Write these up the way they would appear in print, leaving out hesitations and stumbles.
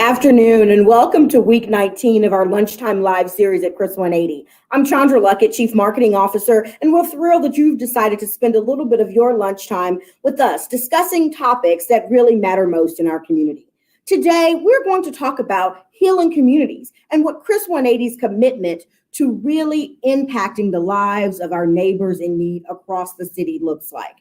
afternoon, and welcome to week 19 of our Lunchtime Live series at Chris 180. I'm Chandra Luckett, Chief Marketing Officer, and we're thrilled that you've decided to spend a little bit of your lunchtime with us discussing topics that really matter most in our community. Today, we're going to talk about healing communities and what Chris 180's commitment to really impacting the lives of our neighbors in need across the city looks like.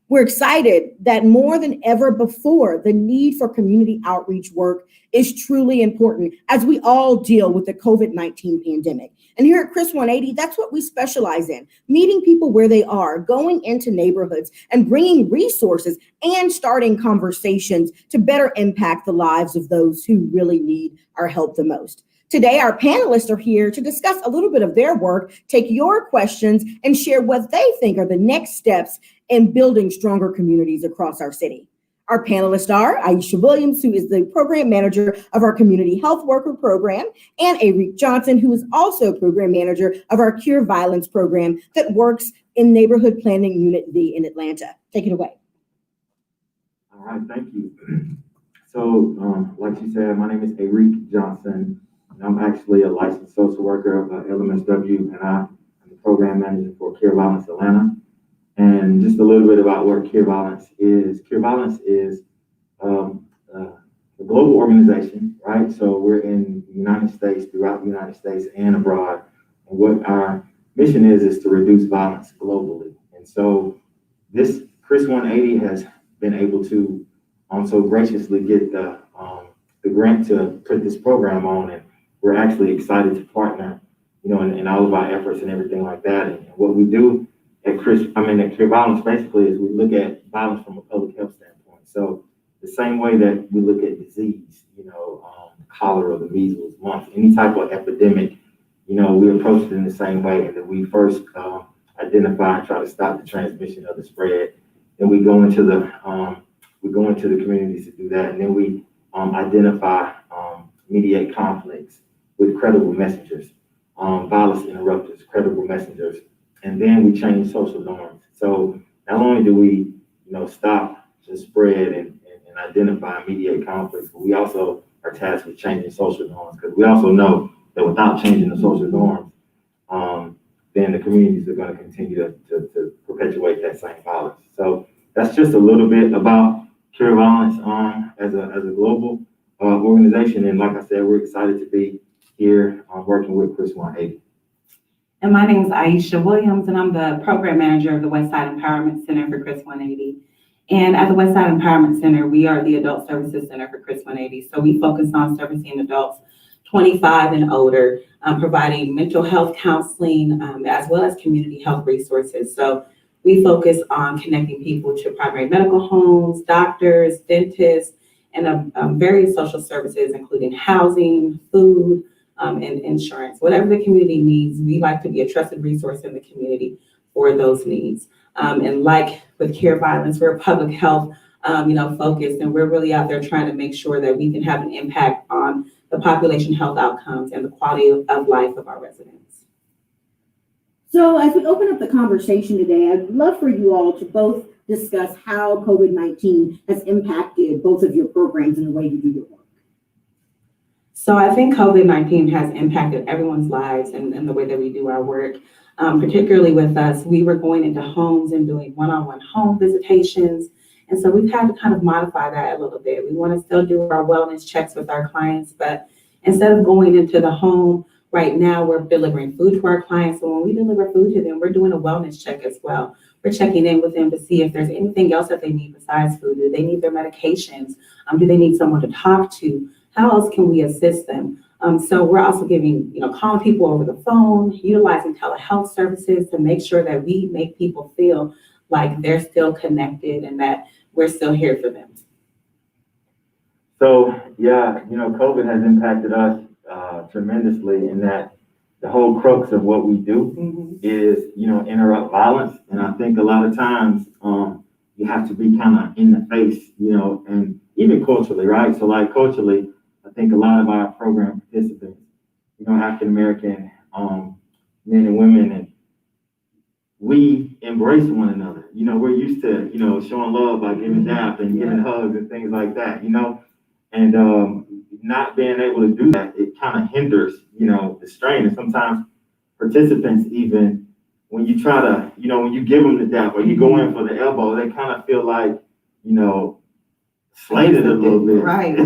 We're excited that more than ever before, the need for community outreach work is truly important as we all deal with the COVID-19 pandemic. And here at Chris 180, that's what we specialize in, meeting people where they are, going into neighborhoods and bringing resources and starting conversations to better impact the lives of those who really need our help the most. Today, our panelists are here to discuss a little bit of their work, take your questions, and share what they think are the next steps in building stronger communities across our city. Our panelists are Aisha Williams, who is the program manager of our Community Health Worker program, and Aric Johnson, who is also program manager of our Cure Violence program that works in Neighborhood Planning Unit V in Atlanta. Take it away. All right, thank you. So, like you said, my name is Aric Johnson. And I'm actually a licensed social worker of LMSV, and I'm the program manager for Cure Violence Atlanta. And just a little bit about what Cure Violence is. Cure Violence is a global organization, right? So we're in the United States, throughout the United States and abroad. And what our mission is to reduce violence globally. And so this Chris 180 has been able to so graciously get the grant to put this program on, and we're actually excited to partner, in all of our efforts and everything like that. And what we do at Cure Violence basically is we look at violence from a public health standpoint. So the same way that we look at disease, cholera, the measles, mumps, any type of epidemic, we approach it in the same way. And then we first identify and try to stop the transmission of the spread. Then we go into the communities to do that, and then we identify, mediate conflicts with credible messengers, violence interrupters, credible messengers, and then we change social norms. So not only do we, stop the spread and identify and mediate conflicts, but we also are tasked with changing social norms, because we also know that without changing the social norms, then the communities are going to continue to perpetuate that same violence. So that's just a little bit about Cure Violence as a global organization, and like I said, we're excited to be here working with Chris 180. And my name is Aisha Williams, and I'm the program manager of the Westside Empowerment Center for Chris 180. And at the Westside Empowerment Center, we are the Adult Services Center for Chris 180. So we focus on servicing adults 25 and older, providing mental health counseling, as well as community health resources. So we focus on connecting people to primary medical homes, doctors, dentists, and various social services, including housing, food, and insurance. Whatever the community needs, we like to be a trusted resource in the community for those needs. And like with Cure Violence, we're public health, focused, and we're really out there trying to make sure that we can have an impact on the population health outcomes and the quality of life of our residents. So as we open up the conversation today, I'd love for you all to both discuss how COVID-19 has impacted both of your programs in the way you do your work. So I think COVID-19 has impacted everyone's lives and the way that we do our work, particularly with us. We were going into homes and doing one-on-one home visitations. And so we've had to kind of modify that a little bit. We want to still do our wellness checks with our clients, but instead of going into the home, right now we're delivering food to our clients. So when we deliver food to them, we're doing a wellness check as well. We're checking in with them to see if there's anything else that they need besides food. Do they need their medications? Do they need someone to talk to? How else can we assist them? So we're also giving, calling people over the phone, utilizing telehealth services to make sure that we make people feel like they're still connected and that we're still here for them. So yeah, COVID has impacted us tremendously in that the whole crux of what we do is, interrupt violence. And I think a lot of times you have to be kind of in the face, and even culturally, right? So like culturally, I think a lot of our program participants, African American men and women, and we embrace one another. We're used to, showing love by giving daps and giving hugs and things like that, And not being able to do that, it kind of hinders, the strain. And sometimes participants, even when you try to, when you give them the dap or you go in for the elbow, they kind of feel like, slated a little bit. Right.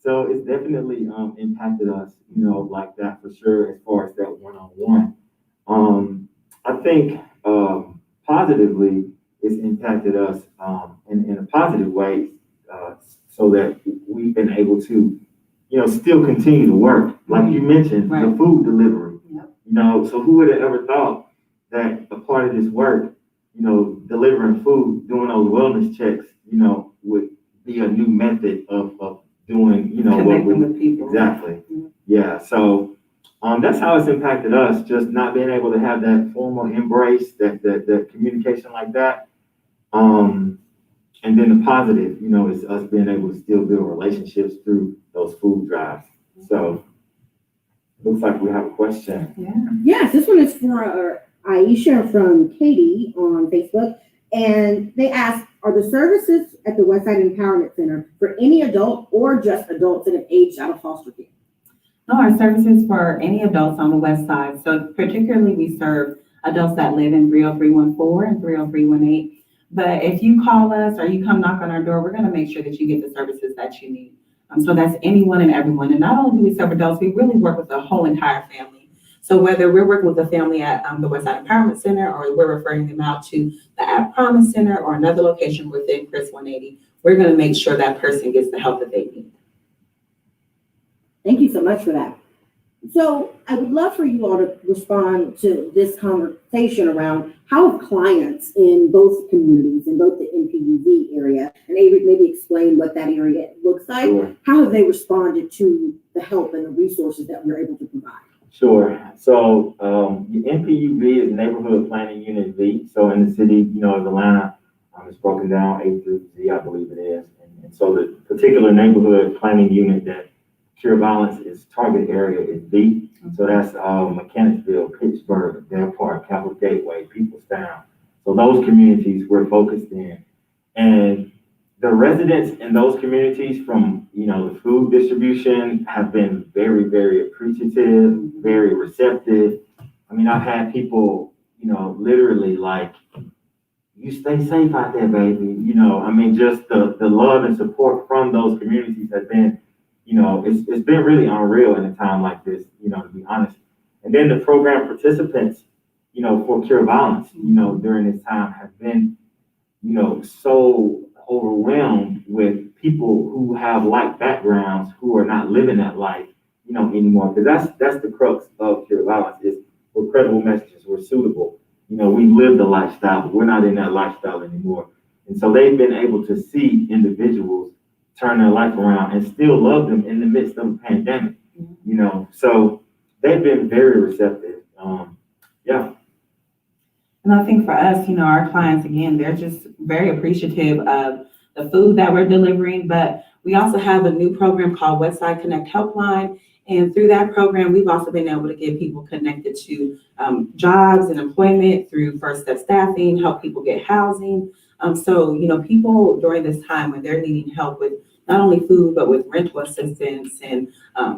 So it's definitely impacted us, like that for sure, as far as that one-on-one. I think positively, it's impacted us in a positive way, so that we've been able to, still continue to work. Like you mentioned, Right. the food delivery. Yep. So who would have ever thought that a part of this work, delivering food, doing those wellness checks, would be a new method of doing, Connecting with people. Exactly. Mhm. Yeah. So that's how it's impacted us, just not being able to have that formal embrace, that communication like that. And then the positive, is us being able to still build relationships through those food drives. So looks like we have a question. Yeah. Yes, this one is for Aisha from Katie on Facebook. And they ask, are the services at the Westside Empowerment Center for any adult or just adults that have aged out of foster care? No, our services for any adults on the west side. So particularly we serve adults that live in 30314 and 30318. But if you call us or you come knock on our door, we're going to make sure that you get the services that you need. So that's anyone and everyone. And not only do we serve adults, we really work with the whole entire family. So whether we're working with a family at the Westside Empowerment Center, or we're referring them out to the At Promise Center or another location within Chris 180, we're going to make sure that person gets the help that they need. Thank you so much for that. So I would love for you all to respond to this conversation around how have clients in both communities, in both the NPUV area, and Aric maybe explain what that area looks like. Sure. How have they responded to the help and the resources that we're able to provide? Sure. So the NPUV is Neighborhood Planning Unit V. So in the city, of Atlanta, it's broken down A through Z, I believe it is. And so the particular neighborhood planning unit that Cure Violence is target area is V. So that's Mechanicsville, Pittsburgh, Dale Park, Capitol Gateway, Peoplestown. So those communities we're focused in. And the residents in those communities from, the food distribution have been very, very appreciative, very receptive. I mean, I've had people, literally like, you stay safe out there, baby. Just the love and support from those communities has been, it's been really unreal in a time like this, to be honest. And then the program participants, for Cure Violence, during this time have been, so overwhelmed with people who have like backgrounds who are not living that life, anymore. Because that's the crux of Cure Violence is we're credible messages, we're suitable. We've lived the lifestyle, but we're not in that lifestyle anymore. And so they've been able to see individuals turn their life around and still love them in the midst of a pandemic, So they've been very receptive. Yeah. And I think for us, our clients, again, they're just very appreciative of the food that we're delivering, but we also have a new program called Westside Connect Helpline. And through that program, we've also been able to get people connected to jobs and employment through First Step Staffing, help people get housing. So, people during this time when they're needing help with not only food, but with rental assistance and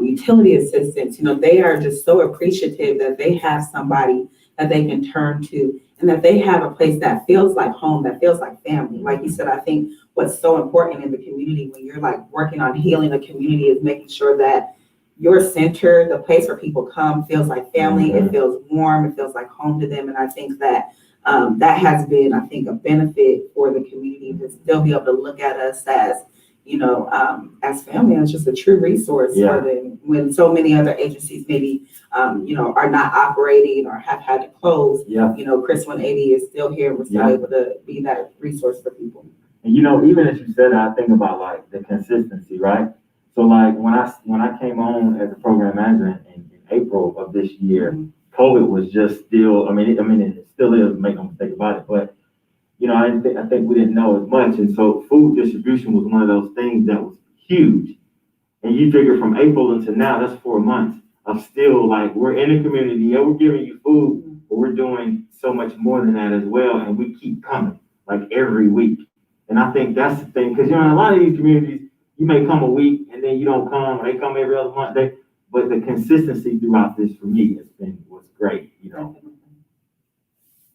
utility assistance, they are just so appreciative that they have somebody that they can turn to and that they have a place that feels like home, that feels like family. Like you said, I think what's so important in the community when you're like working on healing the community is making sure that your center, the place where people come, feels like family. It feels warm. It feels like home to them. And I think that that has been, I think, a benefit for the community to still be able to look at us as, as family. It's just a true resource for them when so many other agencies maybe, are not operating or have had to close. Chris 180 is still here. We're still able to be that resource for people. And even as you said, I think about like the consistency, right? So like when I came on as a program manager in April of this year, COVID was just still, it still is, make no mistake about it, but I think we didn't know as much. And so food distribution was one of those things that was huge. And you figure from April until now, that's 4 months of still like, we're in the community, we're giving you food, but we're doing so much more than that as well. And we keep coming like every week. And I think that's the thing, because in a lot of these communities, you may come a week and then you don't come, or they come every other month. But the consistency throughout this for me was great, you know.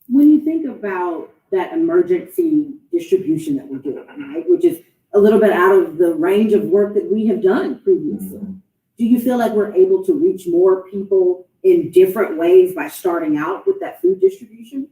When you think about that emergency distribution that we do, right, which is a little bit out of the range of work that we have done previously, do you feel like we're able to reach more people in different ways by starting out with that food distribution?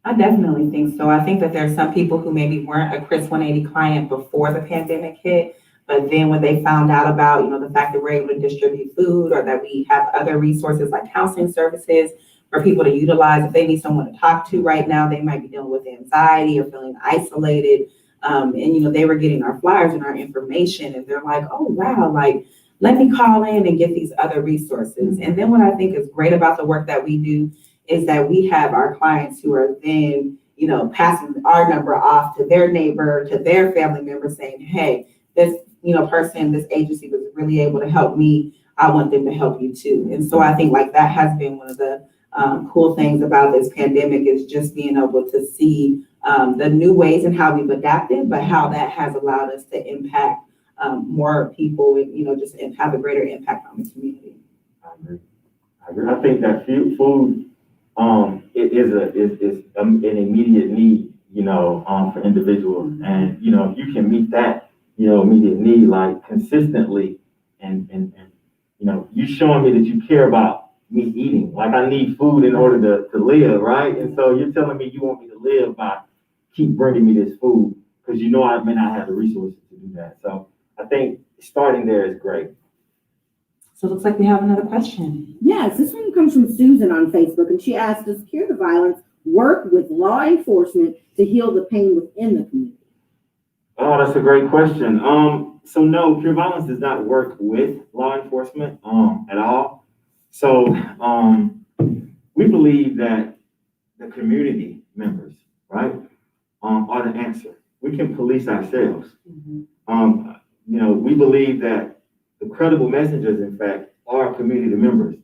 I definitely think so. I think that there's some people who maybe weren't a Chris 180 client before the pandemic hit, but then when they found out about, the fact that we're able to distribute food, or that we have other resources like counseling services for people to utilize if they need someone to talk to right now, they might be dealing with anxiety or feeling isolated. And they were getting our flyers and our information, and they're like, oh, wow, like, let me call in and get these other resources. And then what I think is great about the work that we do is that we have our clients who are then, passing our number off to their neighbor, to their family member, saying, hey, this, person, this agency was really able to help me. I want them to help you too. And so I think like that has been one of the cool things about this pandemic, is just being able to see the new ways and how we've adapted, but how that has allowed us to impact more people and, just have a greater impact on the community. I agree. I think that food, it is an immediate need, for individuals. And, if you can meet that, immediate need, like consistently, and you showing me that you care about me eating. Like, I need food in order to live, right? And so you're telling me you want me to live by keep bringing me this food, because I may not have the resources to do that. So I think starting there is great. So it looks like we have another question. Yes, this one comes from Susan on Facebook, and she asked, does Cure the Violence work with law enforcement to heal the pain within the community? Oh, that's a great question. So no, Cure Violence does not work with law enforcement at all. So we believe that the community members, right, are the answer. We can police ourselves. We believe that the credible messengers, in fact, are community members.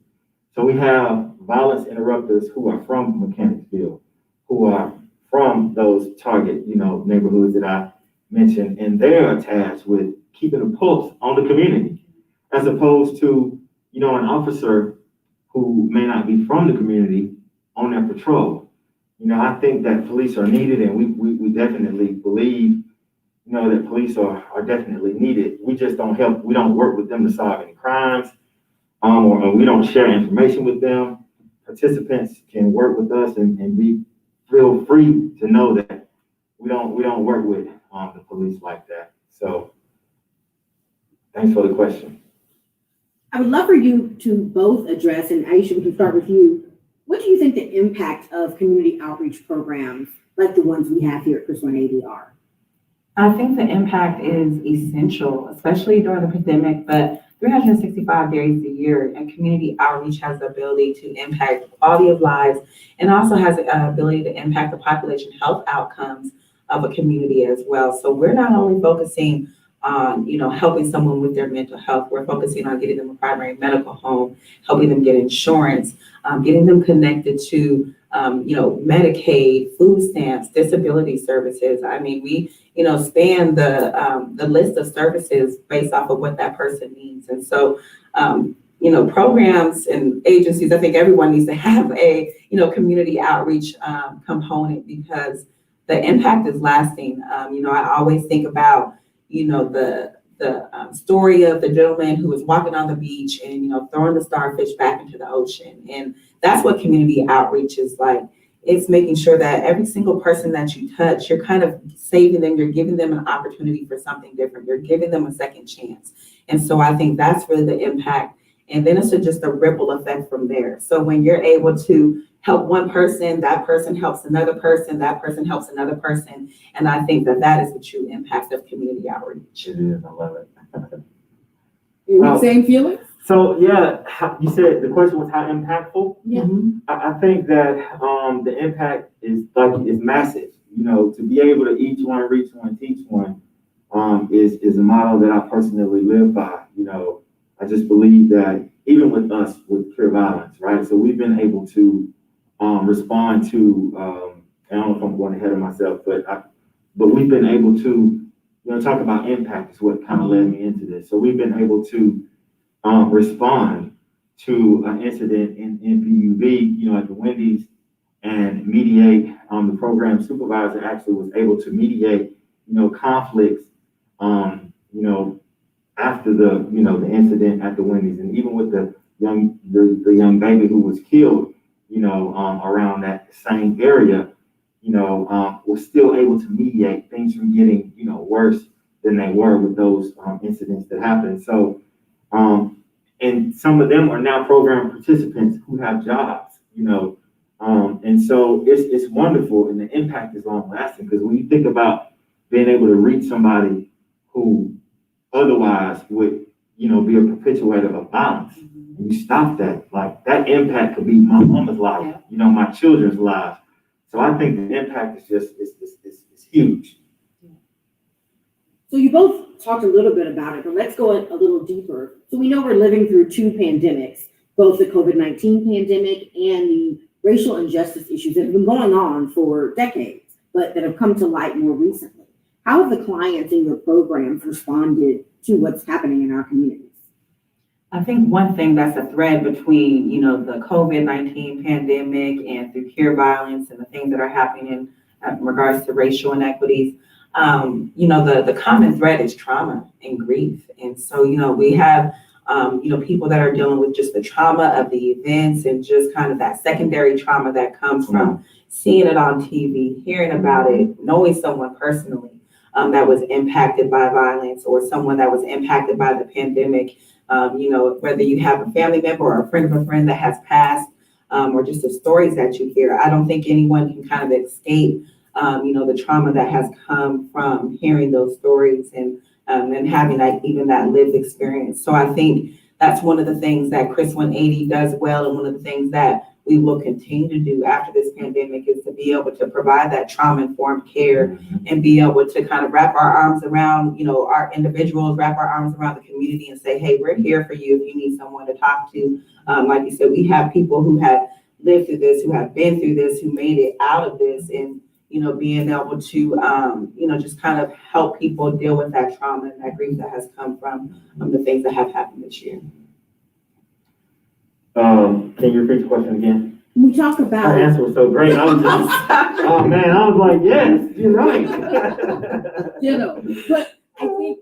So we have violence interrupters who are from Mechanicsville, who are from those target, neighborhoods that I mentioned, and they're tasked with keeping a pulse on the community, as opposed to, an officer who may not be from the community on their patrol. I think that police are needed, and we definitely believe, that police are definitely needed. We just don't help. We don't work with them to solve any crimes, or we don't share information with them. Participants can work with us and be feel free to know that we don't work with the police like that. So thanks for the question. I would love for you to both address, and Aisha, we can start with you. What do you think the impact of community outreach programs like the ones we have here at Chris 180 are? I think the impact is essential, especially during the pandemic, but 365 days a year, and community outreach has the ability to impact the quality of lives, and also has the ability to impact the population health outcomes of a community as well. So we're not only focusing on, helping someone with their mental health, we're focusing on getting them a primary medical home, helping them get insurance, getting them connected to, Medicaid, food stamps, disability services. I mean, we, span the list of services based off of what that person needs. And so, programs and agencies, I think everyone needs to have a, community outreach component, because the impact is lasting. I always think about, the story of the gentleman who was walking on the beach and, throwing the starfish back into the ocean. And that's what community outreach is like. It's making sure that every single person that you touch, you're kind of saving them, you're giving them an opportunity for something different, you're giving them a second chance. And so I think that's really the impact. And then it's just a ripple effect from there. So when you're able to help one person, that person helps another person, that person helps another person. And I think that is the true impact of community outreach. It is, I love it. Same feeling? So yeah, you said the question was how impactful? Yeah. I think that the impact is massive. To be able to each one, reach one, teach one, is a model that I personally live by. I just believe that even with us with Cure Violence, right? So we've been able to respond to, I don't know if I'm going ahead of myself, but we've been able to talk about impact is what kind of led me into this. So we've been able to respond to an incident in PUV, at the Wendy's, and mediate. The program supervisor actually was able to mediate, conflicts, after the incident at the Wendy's, and even with the young baby who was killed, around that same area, was still able to mediate things from getting, worse than they were with those incidents that happened. So, and some of them are now program participants who have jobs, and so it's wonderful, and the impact is long lasting, because when you think about being able to reach somebody who otherwise would, be a perpetuator of violence, and you stop that, like that impact could be my mama's life, my children's lives. So I think the impact is just is huge. So you both talked a little bit about it, but let's go a little deeper. So we know we're living through two pandemics, both the COVID-19 pandemic and the racial injustice issues that have been going on for decades, but that have come to light more recently. How have the clients in your programs responded to what's happening in our communities? I think one thing that's a thread between, the COVID-19 pandemic and through peer violence and the things that are happening in regards to racial inequities, the common thread is trauma and grief. And so, we have, people that are dealing with just the trauma of the events and just kind of that secondary trauma that comes from seeing it on TV, hearing about it, knowing someone personally that was impacted by violence, or someone that was impacted by the pandemic. Whether you have a family member or a friend of a friend that has passed, or just the stories that you hear, I don't think anyone can kind of escape, the trauma that has come from hearing those stories and having even that lived experience. So I think that's one of the things that Chris 180 does well, and one of the things that we will continue to do after this pandemic is to be able to provide that trauma-informed care and be able to kind of wrap our arms around, our individuals, wrap our arms around the community and say, hey, we're here for you if you need someone to talk to. Like you said, we have people who have lived through this, who have been through this, who made it out of this, and, being able to, just kind of help people deal with that trauma and that grief that has come from the things that have happened this year. Can you repeat the question again? We talk about Her answer was so great. I was just, oh man, I was like, yes, you're right. But I think,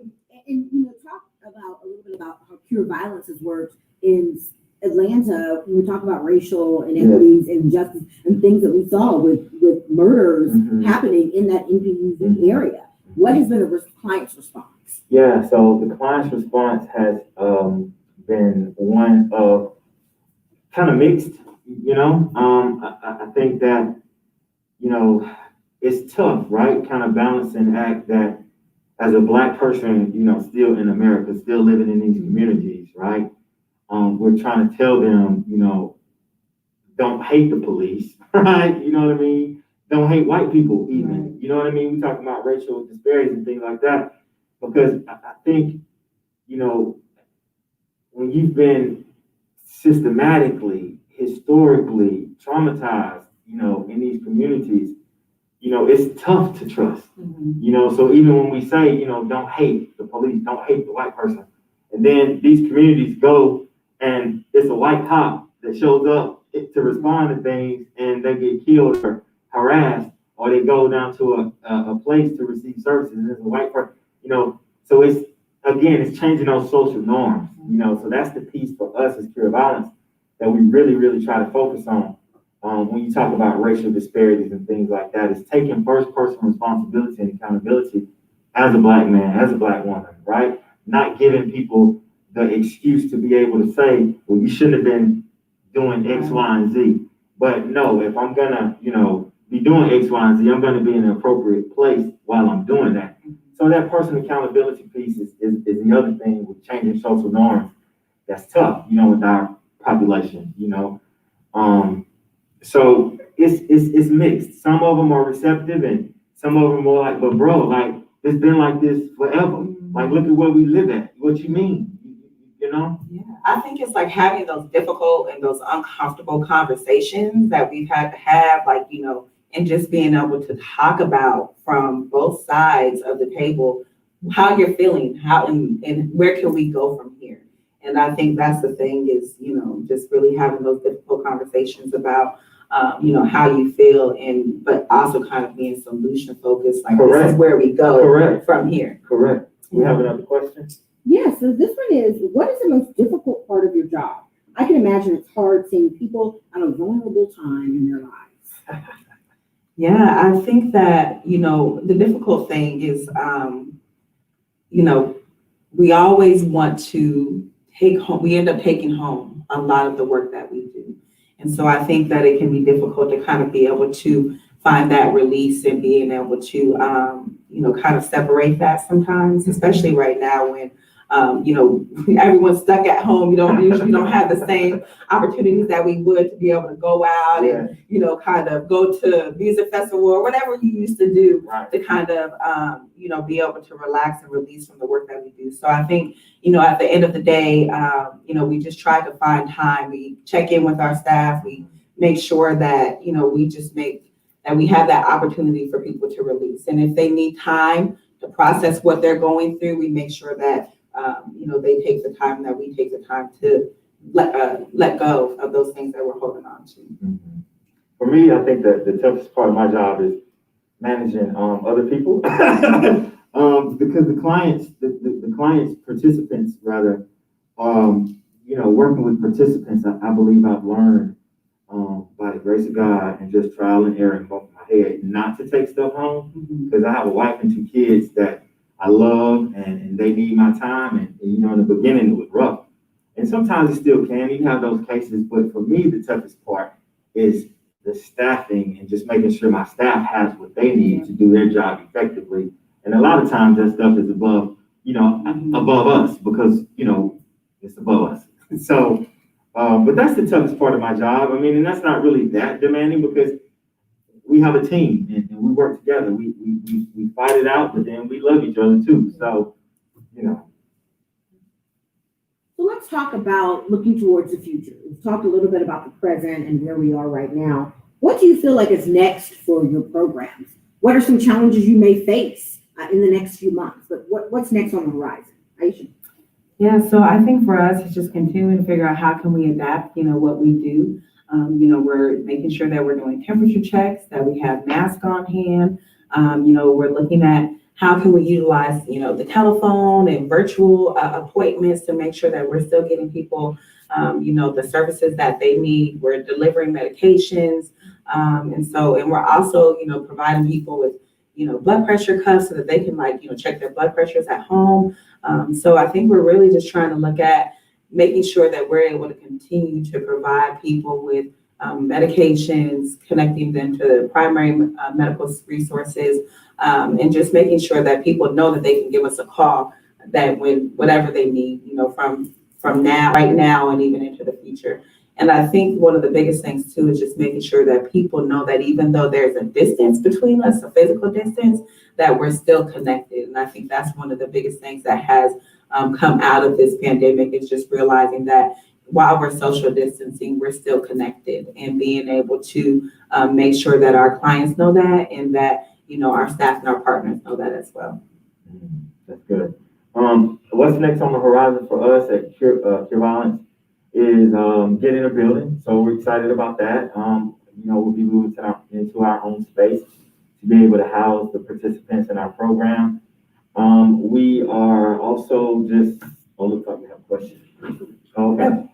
and talk about a little bit about how pure violence has worked in Atlanta. When we talk about racial inequities and injustice and things that we saw with murders happening in that NPU area. What has been the client's response? Yeah, so the client's response has been one of kind of mixed, I think that, it's tough, right? Kind of balancing act that as a Black person, still in America, still living in these communities, right? We're trying to tell them, don't hate the police, right? You know what I mean? Don't hate white people even, you know what I mean? We talk about racial disparities and things like that, because I think, when you've been systematically, historically traumatized, in these communities, it's tough to trust, so even when we say, don't hate the police, don't hate the white person, and then these communities go and it's a white cop that shows up to respond to things and they get killed or harassed, or they go down to a place to receive services and there's a white person, so it's changing those social norms, so that's the piece for us as pure violence that we really, really try to focus on. When you talk about racial disparities and things like that, is taking first person responsibility and accountability as a Black man, as a Black woman, right? Not giving people the excuse to be able to say, well, you shouldn't have been doing X, Y, and Z. But no, if I'm gonna, be doing X, Y, and Z, I'm gonna be in an appropriate place while I'm doing that. So that personal accountability piece is the other thing with changing social norms that's tough, with our population, so it's mixed. Some of them are receptive and some of them are like, but bro, like it's been like this forever. Like, look at where we live at. What you mean? Yeah, I think it's like having those difficult and those uncomfortable conversations that we've had to have, like, and just being able to talk about from both sides of the table how you're feeling, how and where can we go from here? And I think that's the thing is, just really having those difficult conversations about, how you feel, but also kind of being solution focused. Like, Correct. This is where we go Correct. from here. Correct. We have another question? Yeah, so this one is, what is the most difficult part of your job? I can imagine it's hard seeing people at a vulnerable time in their lives. Yeah, I think that, the difficult thing is, we always want to take home, we end up taking home a lot of the work that we do. And so I think that it can be difficult to kind of be able to find that release and being able to, kind of separate that sometimes, especially right now when, everyone's stuck at home. Usually don't have the same opportunities that we would to be able to go out and, kind of go to music festival or whatever you used to do to kind of, be able to relax and release from the work that we do. So I think, at the end of the day, we just try to find time. We check in with our staff. We make sure that, we just make that we have that opportunity for people to release. And if they need time to process what they're going through, we make sure that, they take the time, that we take the time to let go of those things that we're holding on to. Mm-hmm. For me, I think that the toughest part of my job is managing other people because the clients, participants rather, working with participants, I believe I've learned by the grace of God and just trial and error in both my head not to take stuff home, because I have a wife and 2 kids that I love and they need my time. And in the beginning it was rough. And sometimes it still can. You have those cases. But for me, the toughest part is the staffing and just making sure my staff has what they need to do their job effectively. And a lot of times that stuff is above us because, it's above us. So, but that's the toughest part of my job. I mean, and that's not really that demanding because we have a team and we work together. We fight it out, but then we love each other too. So, So let's talk about looking towards the future. We've talked a little bit about the present and where we are right now. What do you feel like is next for your programs? What are some challenges you may face in the next few months? But what's next on the horizon? Aisha? Yeah, so I think for us, it's just continuing to figure out how can we adapt, what we do. We're making sure that we're doing temperature checks, that we have masks on hand. We're looking at how can we utilize, the telephone and virtual appointments to make sure that we're still getting people, the services that they need. We're delivering medications. And we're also, providing people with, blood pressure cuffs so that they can check their blood pressures at home. So I think we're really just trying to look at making sure that we're able to continue to provide people with medications, connecting them to primary medical resources, and just making sure that people know that they can give us a call that when whatever they need, from now, right now, and even into the future. And I think one of the biggest things too is just making sure that people know that even though there's a distance between us, a physical distance, that we're still connected. And I think that's one of the biggest things that has come out of this pandemic is just realizing that while we're social distancing, we're still connected and being able to make sure that our clients know that and that, our staff and our partners know that as well. That's good. What's next on the horizon for us at Cure Violence is getting a building. So we're excited about that. We'll be moving into our own space to be able to house the participants in our program. We are also just, looks like we have a question. Okay.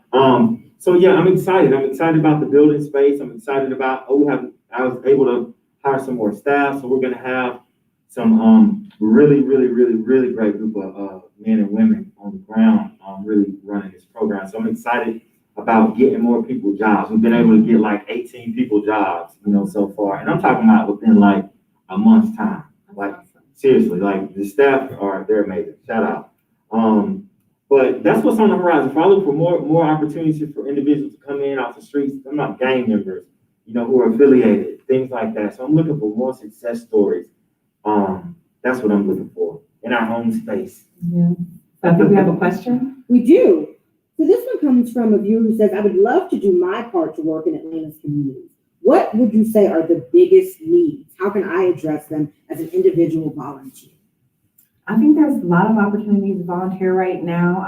So yeah, I'm excited. I'm excited about the building space. I'm excited about, I was able to hire some more staff. So we're going to have some really great group of men and women on the ground really running this program. So I'm excited about getting more people jobs. We've been able to get like 18 people jobs, so far. And I'm talking about within like a month's time. Like seriously, like the staff they're amazing. Shout out. But that's what's on the horizon. So I look for more opportunities for individuals to come in off the streets. I'm not gang members, who are affiliated, things like that. So I'm looking for more success stories. That's what I'm looking for in our own space. Yeah. So I think we have a question. We do. So this one comes from a viewer who says, I would love to do my part to work in Atlanta's communities. What would you say are the biggest needs? How can I address them as an individual volunteer? I think there's a lot of opportunities to volunteer right now.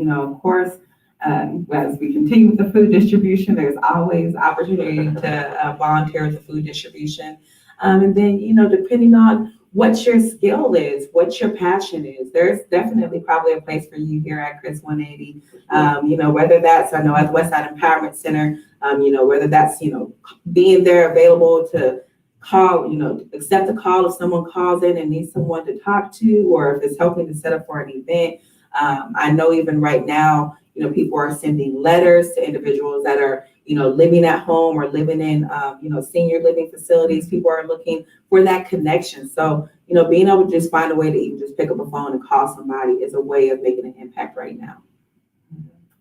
Of course, as we continue with the food distribution, there's always opportunity to volunteer with the food distribution. And then, depending on what your skill is, what your passion is, there's definitely probably a place for you here at Chris 180. Whether that's, I know at the Westside Empowerment Center, whether that's, being there available to call, accept the call if someone calls in and needs someone to talk to, or if it's helping to set up for an event. I know even right now, people are sending letters to individuals that are, living at home or living in, senior living facilities. People are looking for that connection. So, being able to just find a way to even just pick up a phone and call somebody is a way of making an impact right now.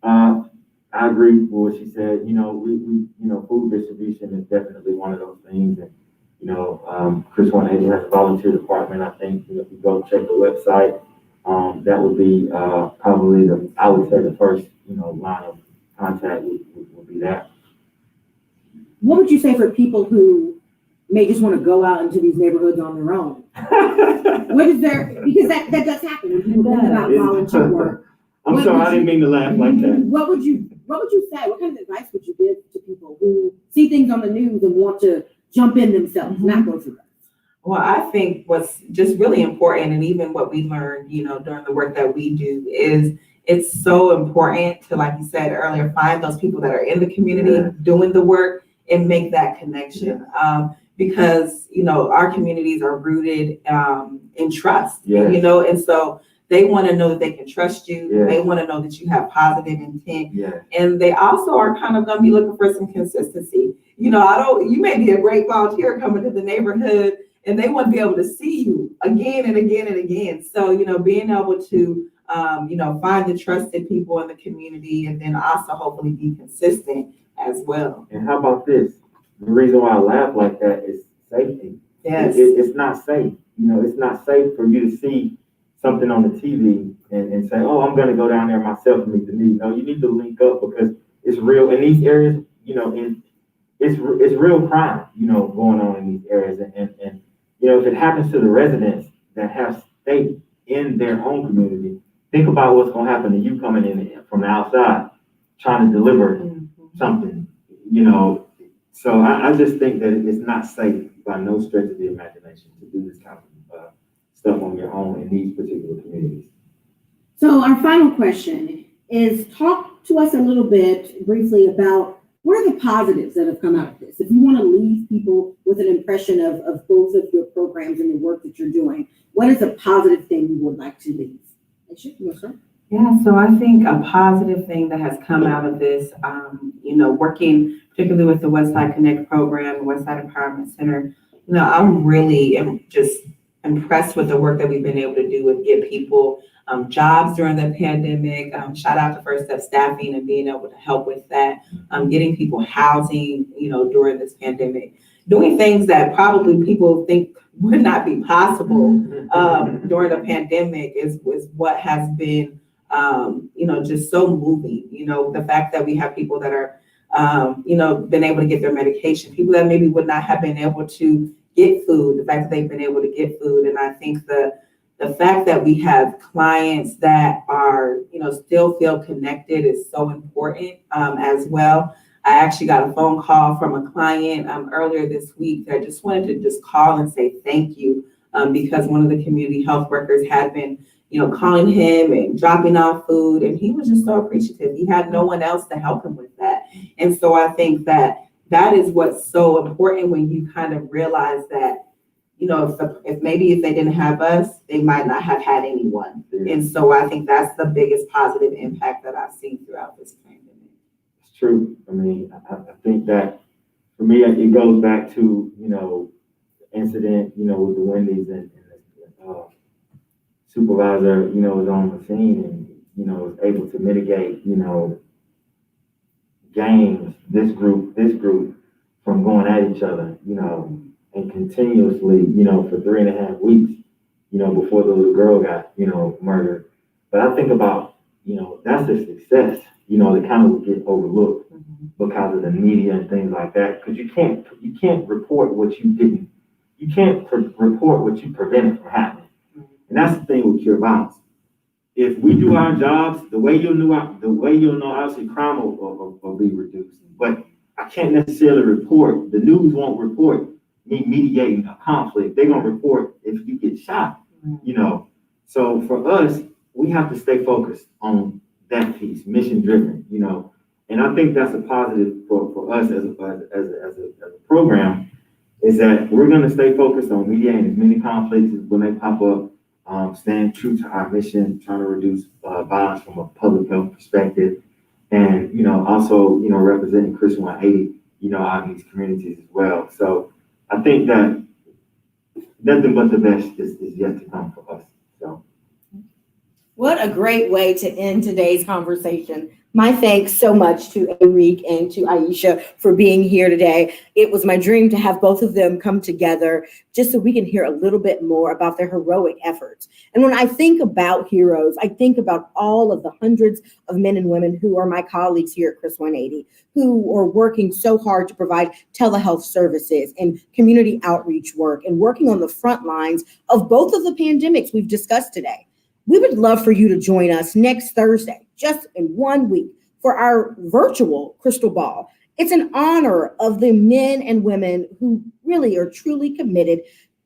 I agree with what she said. Food distribution is definitely one of those things. And, Chris 180 has a volunteer department. I think, if you go check the website, that would be probably I would say the first, line of contact would be that. What would you say for people who may just want to go out into these neighborhoods on their own? What is there, because that does happen when people think about volunteer work. I'm sorry, I didn't mean to laugh like that. What would you say? What kind of advice would you give to people who see things on the news and want to jump in themselves, not go through that? Well, I think what's just really important, and even what we learned, during the work that we do, is it's so important to, like you said earlier, find those people that are in the community doing the work and make that connection. Because, our communities are rooted in trust, and so they want to know that they can trust you. Yeah. They want to know that you have positive intent. Yeah. And they also are kind of going to be looking for some consistency. You may be a great volunteer coming to the neighborhood, and they want to be able to see you again and again and again. So, being able to, find the trusted people in the community, and then also hopefully be consistent as well. And how about this? The reason why I laugh like that is safety. Yes. It's not safe. It's not safe for you to see something on the TV and say, oh, I'm going to go down there myself and meet the need. No, you need to link up, because it's real in these areas, it's real crime, going on in these areas. And if it happens to the residents that have stake in their own community, think about what's going to happen to you coming in from the outside, trying to deliver something, So I just think that it's not safe by no stretch of the imagination to do this kind of stuff on your own in these particular communities. So our final question is, talk to us a little bit briefly about what are the positives that have come out of this? If you want to leave people with an impression of both of your programs and the work that you're doing, what is a positive thing you would like to leave? Aisha, you want to start? Yeah, so I think a positive thing that has come out of this, working particularly with the Westside Connect program, the Westside Empowerment Center, I'm really just impressed with the work that we've been able to do with get people jobs during the pandemic. Shout out to First Step Staffing and being able to help with that, getting people housing, during this pandemic, doing things that probably people think would not be possible during a pandemic is what has been, just so moving. The fact that we have people that are, been able to get their medication, people that maybe would not have been able to get food, the fact that they've been able to get food. And I think the fact that we have clients that are, still feel connected is so important as well. I actually got a phone call from a client earlier this week that just wanted to just call and say thank you because one of the community health workers had been, calling him and dropping off food, and he was just so appreciative. He had no one else to help him with that. And so I think that is what's so important when you kind of realize that, if they didn't have us, they might not have had anyone. Yeah. And so I think that's the biggest positive impact that I've seen throughout this pandemic. It's true. I mean, I think that for me, it goes back to, incident, with the Wendy's and the supervisor, was on the scene and, was able to mitigate, games, this group from going at each other, and continuously, for 3.5 weeks, before the little girl got, murdered. But I think about, that's a success, that kind of would get overlooked because of the media and things like that. Because you can't report what you didn't, you can't report what you prevented from happening. And that's the thing with Cure Violence. If we do our jobs, the way you'll know, obviously crime will be reduced. But I can't necessarily report, the news won't report me mediating a conflict. They're gonna report if you get shot, you know. So for us, we have to stay focused on that piece, mission driven, you know. And I think that's a positive for us as a program, is that we're gonna stay focused on mediating as many conflicts as when they pop up, staying true to our mission, trying to reduce violence from a public health perspective, and, you know, also, you know, representing Chris 180, you know, out in these communities as well. So I think that nothing but the best is yet to come for us. So. What a great way to end today's conversation. My thanks so much to Aric and to Aisha for being here today. It was my dream to have both of them come together just so we can hear a little bit more about their heroic efforts. And when I think about heroes, I think about all of the hundreds of men and women who are my colleagues here at Chris 180, who are working so hard to provide telehealth services and community outreach work and working on the front lines of both of the pandemics we've discussed today. We would love for you to join us next Thursday, just in 1 week, for our virtual Crystal Ball. It's an honor of the men and women who really are truly committed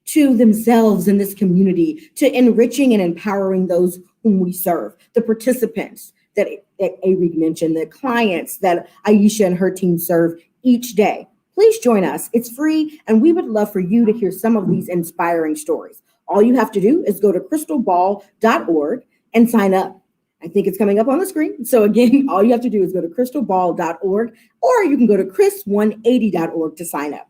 to themselves in this community, to enriching and empowering those whom we serve, the participants that Aric mentioned, the clients that Aisha and her team serve each day. Please join us. It's free, and we would love for you to hear some of these inspiring stories. All you have to do is go to crystalball.org and sign up. I think it's coming up on the screen. So again, all you have to do is go to crystalball.org, or you can go to chris180.org to sign up.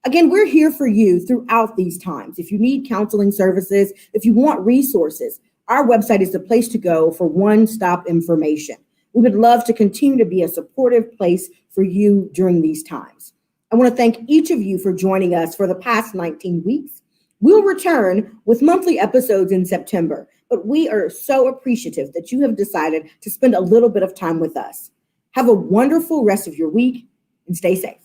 Again, we're here for you throughout these times. If you need counseling services, if you want resources, our website is the place to go for one-stop information. We would love to continue to be a supportive place for you during these times. I want to thank each of you for joining us for the past 19 weeks. We'll return with monthly episodes in September, but we are so appreciative that you have decided to spend a little bit of time with us. Have a wonderful rest of your week and stay safe.